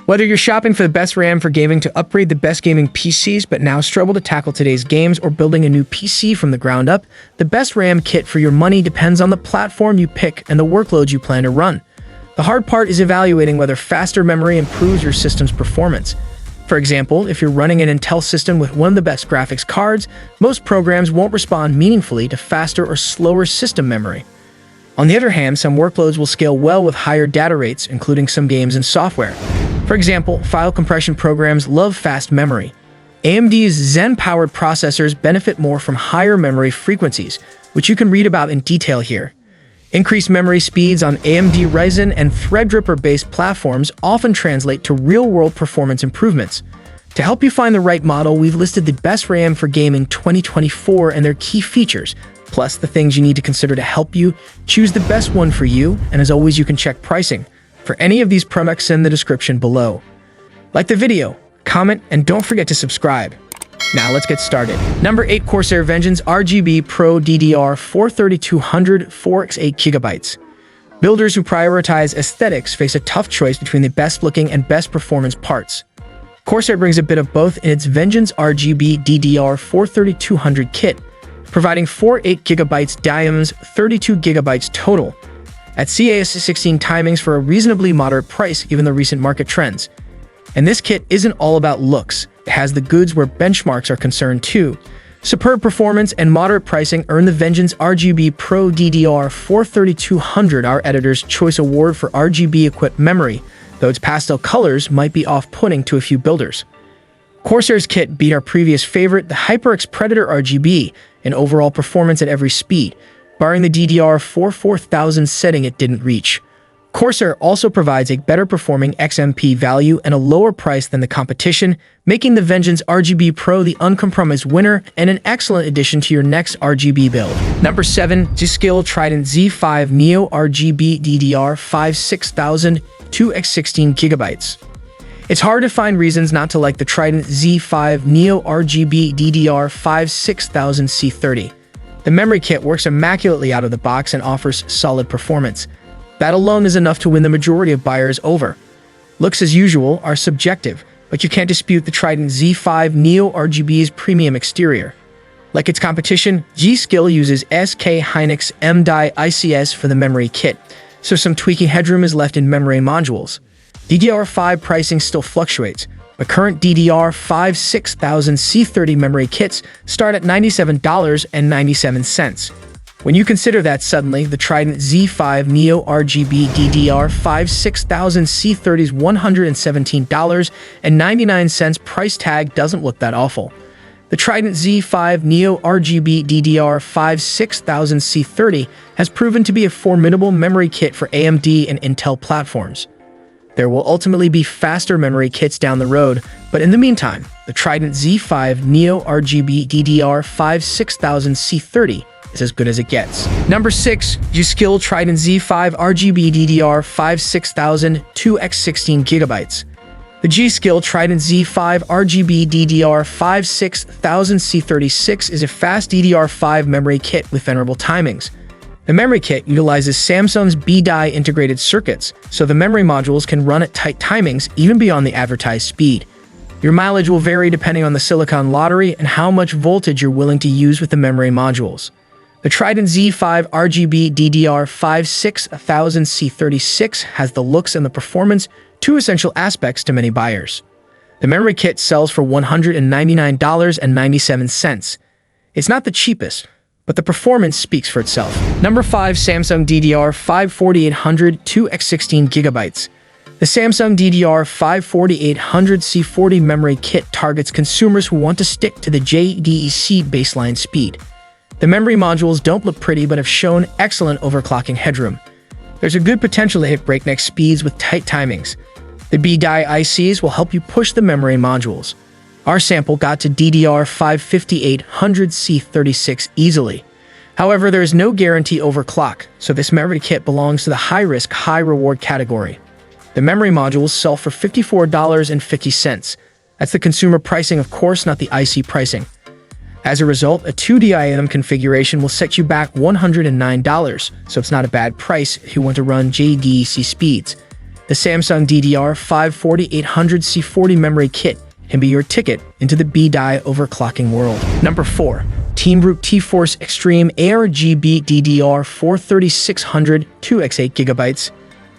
Whether you're shopping for the best RAM for gaming to upgrade the best gaming PCs but now struggle to tackle today's games, or building a new PC from the ground up, the best RAM kit for your money depends on the platform you pick and the workloads you plan to run. The hard part is evaluating whether faster memory improves your system's performance. For example, if you're running an Intel system with one of the best graphics cards, most programs won't respond meaningfully to faster or slower system memory. On the other hand, some workloads will scale well with higher data rates, including some games and software. For example, file compression programs love fast memory. AMD's Zen-powered processors benefit more from higher memory frequencies, which you can read about in detail here. Increased memory speeds on AMD Ryzen and Threadripper-based platforms often translate to real-world performance improvements. To help you find the right model, we've listed the best RAM for gaming 2024 and their key features, plus the things you need to consider to help you choose the best one for you, and as always, you can check pricing for any of these products in the description below. Like the video, comment, and don't forget to subscribe. Now let's get started. Number 8. Corsair Vengeance ARGB Pro DDR5-4800 4x8GB. Builders who prioritize aesthetics face a tough choice between the best-looking and best-performance parts. Corsair brings a bit of both in its Vengeance ARGB DDR4-3200 kit, providing 4 8GB DIMMs, 32GB total, at CAS16 timings for a reasonably moderate price given the recent market trends. And this kit isn't all about looks. It has the goods where benchmarks are concerned too. Superb performance and moderate pricing earn the Vengeance ARGB Pro DDR4-3200 our Editor's Choice Award for RGB-equipped memory, though its pastel colors might be off-putting to a few builders. Corsair's kit beat our previous favorite, the HyperX Predator RGB, in overall performance at every speed, barring the DDR4 4000 setting it didn't reach. Corsair also provides a better-performing XMP value and a lower price than the competition, making the Vengeance ARGB Pro the uncompromised winner and an excellent addition to your next RGB build. Number 7. G.Skill Trident Z5 Neo RGB DDR5-6000 2x16GB. It's hard to find reasons not to like the Trident Z5 Neo RGB DDR5-6000 C30. The memory kit works immaculately out of the box and offers solid performance. That alone is enough to win the majority of buyers over. Looks, as usual, are subjective, but you can't dispute the Trident Z5 Neo RGB's premium exterior. Like its competition, G.Skill uses SK Hynix M-Die ICS for the memory kit, so some tweaking headroom is left in memory modules. DDR5 pricing still fluctuates, but current DDR5-6000 C30 memory kits start at $97.97. When you consider that, suddenly, the Trident Z5 Neo RGB DDR5-6000 C30's $117.99 price tag doesn't look that awful. The Trident Z5 Neo RGB DDR5-6000 C30 has proven to be a formidable memory kit for AMD and Intel platforms. There will ultimately be faster memory kits down the road, but in the meantime, the Trident Z5 Neo RGB DDR5-6000 C30 is as good as it gets. Number 6. G.Skill Trident Z5 RGB DDR5-6000 2x16GB. The G.Skill Trident Z5 RGB DDR5-6000 C36 is a fast DDR5 memory kit with venerable timings. The memory kit utilizes Samsung's B-Die integrated circuits, so the memory modules can run at tight timings even beyond the advertised speed. Your mileage will vary depending on the silicon lottery and how much voltage you're willing to use with the memory modules. The Trident Z5 RGB DDR5-6000 C36 has the looks and the performance, two essential aspects to many buyers. The memory kit sells for $199.97. It's not the cheapest, but the performance speaks for itself. Number 5. Samsung DDR5-4800 2x16GB. The Samsung DDR5-4800 C40 memory kit targets consumers who want to stick to the JDEC baseline speed. The memory modules don't look pretty but have shown excellent overclocking headroom. There's a good potential to hit breakneck speeds with tight timings. The B-Die ICs will help you push the memory modules. Our sample got to DDR5-5800 C36 easily. However, there is no guarantee overclock, so this memory kit belongs to the high-risk, high-reward category. The memory modules sell for $54.50. That's the consumer pricing, of course, not the IC pricing. As a result, a 2DIMM configuration will set you back $109, so it's not a bad price if you want to run JDEC speeds. The Samsung DDR5-4800 C40 memory kit can be your ticket into the B-die overclocking world. Number 4. Teamroot T-Force Xtreem ARGB DDR4 3600 2x8GB.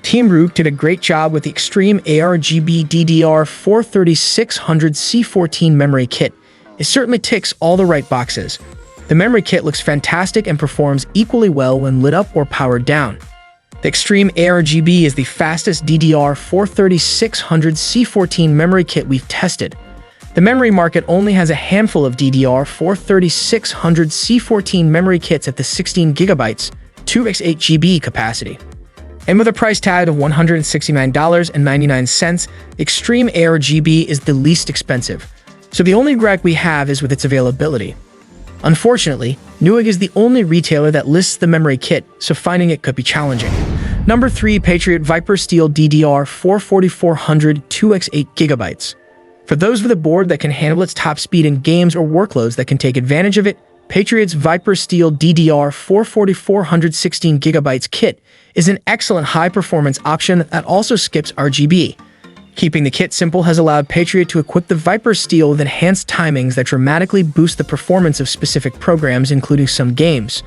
Teamroot did a great job with the Xtreem ARGB DDR4 3600 C14 memory kit. It certainly ticks all the right boxes. The memory kit looks fantastic and performs equally well when lit up or powered down. The Xtreem ARGB is the fastest DDR4 3600 C14 memory kit we've tested. The memory market only has a handful of DDR4 3600 C14 memory kits at the 16GB, 2x8GB capacity. And with a price tag of $169.99, Xtreem ARGB is the least expensive. So the only gripe we have is with its availability. Unfortunately, Newegg is the only retailer that lists the memory kit, so finding it could be challenging. Number 3. Patriot Viper Steel DDR4 4400 2x8GB. For those with a board that can handle its top speed in games or workloads that can take advantage of it, Patriot's Viper Steel DDR4 4400 16GB kit is an excellent high-performance option that also skips RGB. Keeping the kit simple has allowed Patriot to equip the Viper Steel with enhanced timings that dramatically boost the performance of specific programs, including some games.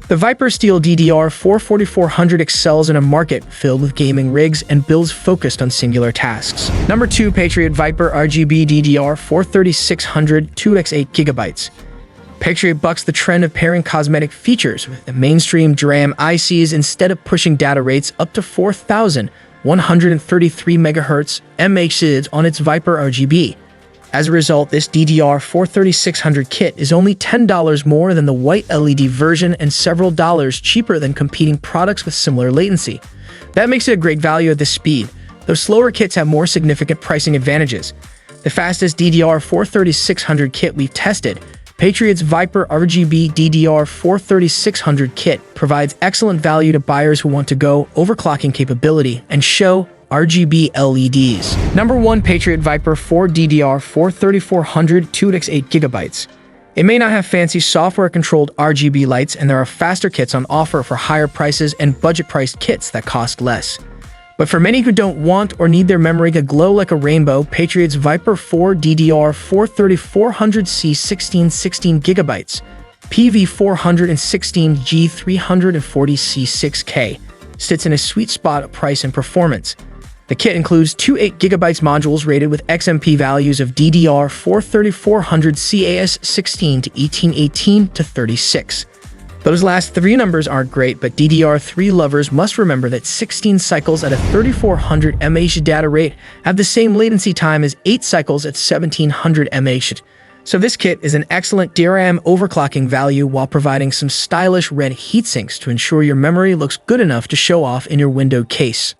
The Viper Steel DDR4 4400 excels in a market filled with gaming rigs and builds focused on singular tasks. Number 2. Patriot Viper RGB DDR4 3600 2x8GB. Patriot bucks the trend of pairing cosmetic features with the mainstream DRAM ICs instead of pushing data rates up to 4,133 MHz MHz on its Viper RGB. As a result, this DDR4 3600 kit is only $10 more than the white LED version and several dollars cheaper than competing products with similar latency. That makes it a great value at this speed, though slower kits have more significant pricing advantages. The fastest DDR4 3600 kit we've tested, Patriot's Viper RGB DDR4 3600 kit, provides excellent value to buyers who want to go overclocking capability and show RGB LEDs. Number 1. Patriot Viper 4 DDR4 3400 2x8GB. It may not have fancy software-controlled RGB lights, and there are faster kits on offer for higher prices and budget-priced kits that cost less. But for many who don't want or need their memory to glow like a rainbow, Patriot's Viper 4 DDR4 3400C 16GB, PV416 G340C6K sits in a sweet spot of price and performance. The kit includes two 8GB modules rated with XMP values of DDR4 3400 CAS16 to 1818 to 36. Those last three numbers aren't great, but DDR3 lovers must remember that 16 cycles at a 3400 mAh data rate have the same latency time as 8 cycles at 1700 mAh. So this kit is an excellent DRAM overclocking value while providing some stylish red heatsinks to ensure your memory looks good enough to show off in your window case.